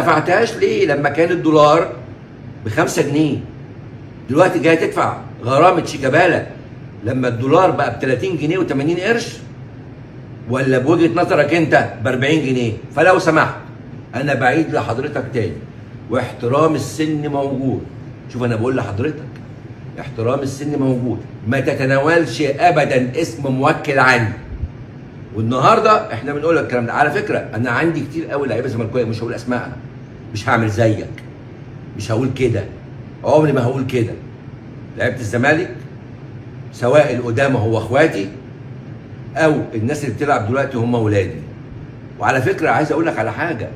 دفعتهاش ليه لما كان الدولار ب5 جنيه؟ دلوقتي جاي تدفع غرامه شيكابالا لما الدولار بقى ب30 جنيه و80 قرش، ولا بوجهه نظرك انت ب40 جنيه؟ فلو سمحت انا بعيد لحضرتك تاني، واحترام السن موجود. شوف انا بقول لحضرتك احترام السن موجود، ما تتناولش ابدا اسم موكل عني. والنهارده احنا بنقول لك الكلام ده. على فكره انا عندي كتير قوي لعيبه زملكاويه، مش هقول اسمائها، مش هعمل زيك، مش هقول كده، عمري ما هقول كده. لعيبه الزمالك سواء القدامى هو اخواتي او الناس اللي بتلعب دلوقتي هم ولادي. وعلى فكره عايز اقول لك على حاجه،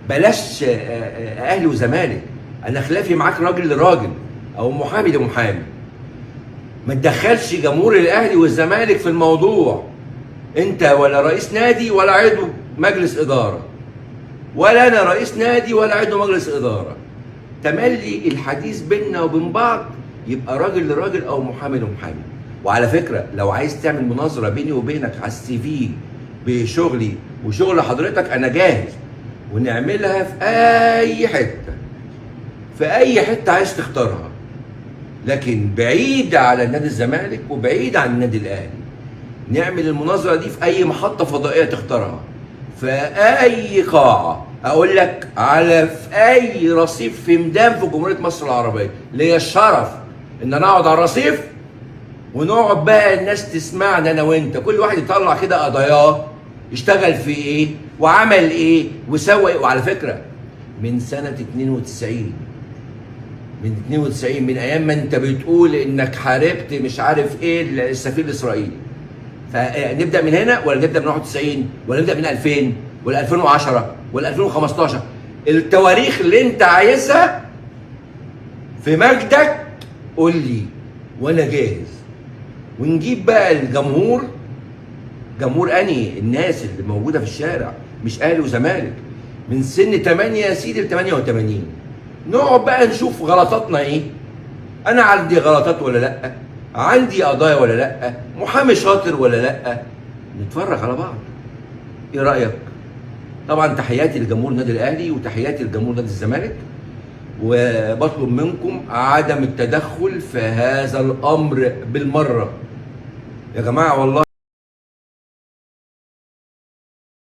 بلاش اهلي وزمالك، انا خلافي معاك راجل لراجل او محامي لمحامي. ما تدخلش جمهور الاهلي والزمالك في الموضوع، انت ولا رئيس نادي ولا عضو مجلس اداره، ولا انا رئيس نادي ولا عضو مجلس اداره. تملي الحديث بيننا وبين بعض يبقى راجل لراجل او محامي لمحامي. وعلى فكره لو عايز تعمل مناظره بيني وبينك على السي في بشغلي وشغل حضرتك انا جاهز، ونعملها في اي حته، في اي حته عايز تختارها، لكن بعيد على نادي الزمالك وبعيد عن النادي الاهلي. نعمل المناظره دي في اي محطه فضائيه تختارها، في اي قاعه، اقول لك على في اي رصيف في ميدان في جمهوريه مصر العربيه. ليا الشرف ان انا اقعد على الرصيف ونقعد بقى الناس تسمعنا انا وانت، كل واحد يطلع كده قضاياه اشتغل في ايه وعمل ايه وسوى ايه. وعلى فكره من سنه 92، من ايام ما انت بتقول انك حاربت مش عارف ايه السفير الاسرائيلي، فنبدا من هنا ولا نبدا من 91 ولا نبدا من 2000 ولا 2010 ولا 2015؟ التواريخ اللي انت عايزها في مجدك قول لي وانا جاهز. ونجيب بقى الجمهور، جمهور انهي؟ الناس اللي موجوده في الشارع، مش اهلي وزمالك، من سن 8 يا سيدي ل 88. نقعد بقى نشوف غلطاتنا ايه، انا عندي غلطات ولا لا، عندي قضايا ولا لا، محامي شاطر ولا لا، نتفرج على بعض. ايه رايك؟ طبعا تحياتي لجمهور النادي الاهلي وتحياتي لجمهور نادي الزمالك، وبطلب منكم عدم التدخل في هذا الامر بالمره يا جماعه. والله